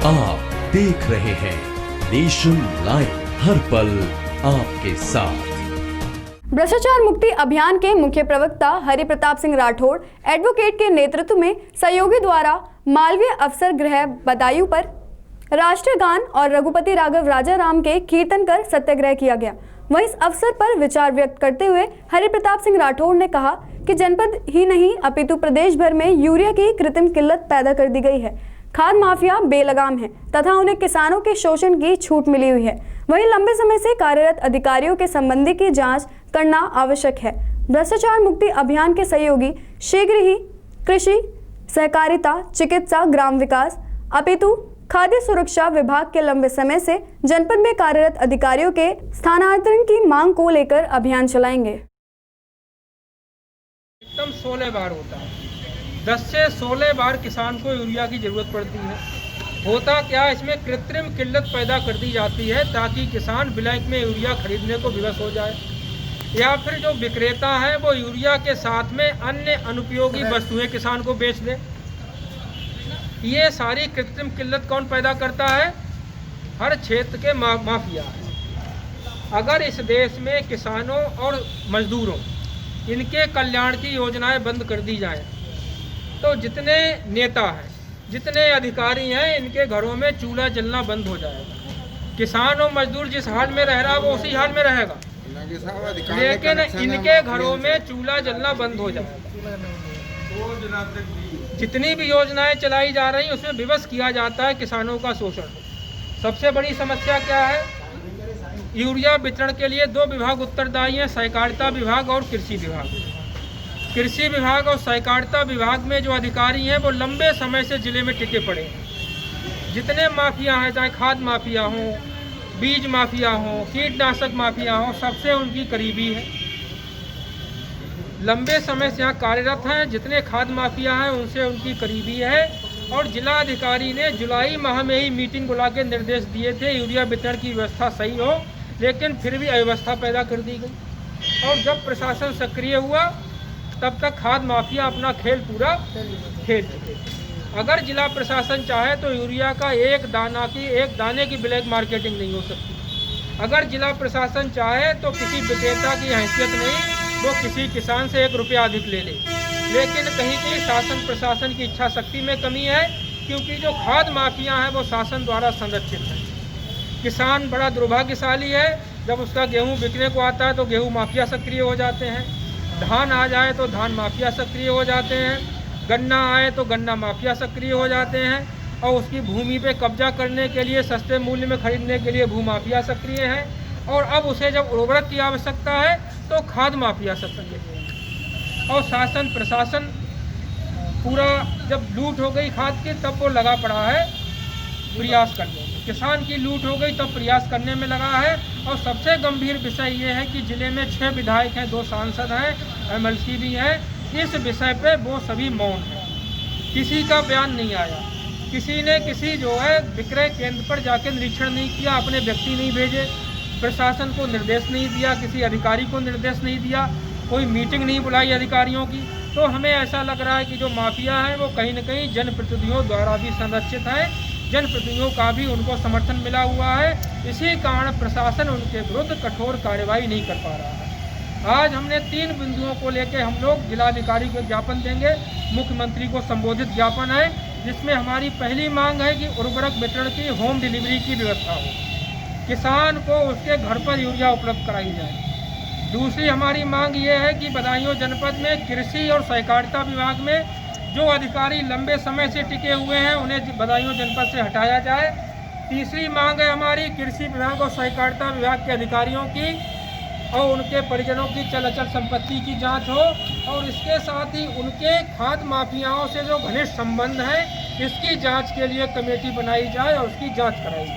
आप देख रहे हैं नेशन लाइव, हर पल आपके साथ। भ्रष्टाचार मुक्ति अभियान के मुख्य प्रवक्ता हरि प्रताप सिंह राठौड़ एडवोकेट के नेतृत्व में सहयोगी द्वारा मालवीय अफसर गृह बदायूं पर राष्ट्रीय गान और रघुपति राघव राजा राम के कीर्तन कर सत्याग्रह किया गया। वहीं इस अवसर पर विचार व्यक्त करते हुए हरि प्रताप सिंह राठौड़ ने कहा कि जनपद ही नहीं अपितु प्रदेश भर में यूरिया की कृत्रिम किल्लत पैदा कर दी गई है। खाद माफिया बेलगाम है तथा उन्हें किसानों के शोषण की छूट मिली हुई है। वहीं लंबे समय से कार्यरत अधिकारियों के संबंधी की जांच करना आवश्यक है। भ्रष्टाचार मुक्ति अभियान के सहयोगी शीघ्र ही कृषि, सहकारिता, चिकित्सा, ग्राम विकास अपितु खाद्य सुरक्षा विभाग के लंबे समय से जनपद में कार्यरत अधिकारियों के स्थानांतरण की मांग को लेकर अभियान चलाएंगे। एकदम 16 बार होता है, 10 से 16 बार किसान को यूरिया की जरूरत पड़ती है। होता क्या, इसमें कृत्रिम किल्लत पैदा कर दी जाती है ताकि किसान ब्लैक में यूरिया खरीदने को विवश हो जाए, या फिर जो विक्रेता है वो यूरिया के साथ में अन्य अनुपयोगी वस्तुएं किसान को बेच दे। ये सारी कृत्रिम किल्लत कौन पैदा करता है? हर क्षेत्र के माफिया है। अगर इस देश में किसानों और मजदूरों इनके कल्याण की योजनाएं बंद कर दी जाएं, तो जितने नेता हैं, जितने अधिकारी हैं, इनके घरों में चूल्हा जलना बंद हो जाएगा। किसान और मजदूर जिस हाल में रह रहा है वो उसी हाल में रहेगा, लेकिन इनके घरों में चूल्हा जलना बंद हो जाएगा। जितनी भी योजनाएं चलाई जा रही उसमें विवश किया जाता है किसानों का शोषण। सबसे बड़ी समस्या क्या है? यूरिया वितरण के लिए 2 विभाग उत्तरदायी हैं, सहकारिता विभाग और कृषि विभाग। कृषि विभाग और सहकारिता विभाग में जो अधिकारी हैं वो लंबे समय से जिले में टिके पड़े हैं। जितने माफिया हैं, चाहे खाद माफिया हों, बीज माफिया हों, कीटनाशक माफिया हों, सबसे उनकी करीबी है, लंबे समय से यहाँ कार्यरत हैं। जितने खाद माफिया हैं उनसे उनकी करीबी है। और जिला अधिकारी ने जुलाई माह में ही मीटिंग बुला के निर्देश दिए थे यूरिया वितरण की व्यवस्था सही हो, लेकिन फिर भी अव्यवस्था पैदा कर दी गई। और जब प्रशासन सक्रिय हुआ तब तक खाद माफिया अपना खेल पूरा खेल चुके। अगर जिला प्रशासन चाहे तो यूरिया का एक दाने की ब्लैक मार्केटिंग नहीं हो सकती। अगर जिला प्रशासन चाहे तो किसी विक्रेता की हैसियत नहीं, वो किसी किसान से 1 रुपया अधिक ले ले। लेकिन कहीं कहीं शासन प्रशासन की इच्छा शक्ति में कमी है, क्योंकि जो खाद माफिया हैं वो शासन द्वारा संरक्षित है। किसान बड़ा दुर्भाग्यशाली है, जब उसका गेहूं बिकने को आता है तो गेहूं माफिया सक्रिय हो जाते हैं, धान आ जाए तो धान माफिया सक्रिय हो जाते हैं, गन्ना आए तो गन्ना माफिया सक्रिय हो जाते हैं, और उसकी भूमि पे कब्जा करने के लिए सस्ते मूल्य में खरीदने के लिए भूमाफिया सक्रिय है। और अब उसे जब उर्वरक की आवश्यकता है तो खाद माफिया सक्रिय है। और शासन प्रशासन पूरा जब लूट हो गई खाद की, तब वो लगा पड़ा है प्रयास करने में। किसान की लूट हो गई तब प्रयास करने में लगा है। और सबसे गंभीर विषय ये है कि जिले में 6 विधायक हैं, 2 सांसद हैं, MLC भी हैं। इस विषय पे वो सभी मौन हैं, किसी का बयान नहीं आया। किसी ने किसी जो है विक्रय केंद्र पर जाके निरीक्षण नहीं किया, अपने व्यक्ति नहीं भेजे, प्रशासन को निर्देश नहीं दिया, किसी अधिकारी को निर्देश नहीं दिया, कोई मीटिंग नहीं बुलाई अधिकारियों की। तो हमें ऐसा लग रहा है कि जो माफिया हैं वो कहीं न कहीं जनप्रतिनिधियों द्वारा भी संरक्षित हैं, जनप्रतिनिधियों का भी उनको समर्थन मिला हुआ है। इसी कारण प्रशासन उनके विरुद्ध कठोर कार्रवाई नहीं कर पा रहा है। आज हमने 3 बिंदुओं को लेकर हम लोग जिलाधिकारी को ज्ञापन देंगे, मुख्यमंत्री को संबोधित ज्ञापन है, जिसमें हमारी पहली मांग है कि उर्वरक वितरण की होम डिलीवरी की व्यवस्था हो, किसान को उसके घर पर यूरिया उपलब्ध कराई जाए। दूसरी हमारी मांग ये है कि बदायूं जनपद में कृषि और सहकारिता विभाग में जो अधिकारी लंबे समय से टिके हुए हैं उन्हें बदायूं जनपद से हटाया जाए। तीसरी मांग है हमारी कृषि विभाग और सहकारिता विभाग के अधिकारियों की और उनके परिजनों की चल अचल संपत्ति की जांच हो, और इसके साथ ही उनके खाद माफियाओं से जो घनिष्ठ संबंध है इसकी जांच के लिए कमेटी बनाई जाए और उसकी जांच कराई जाए।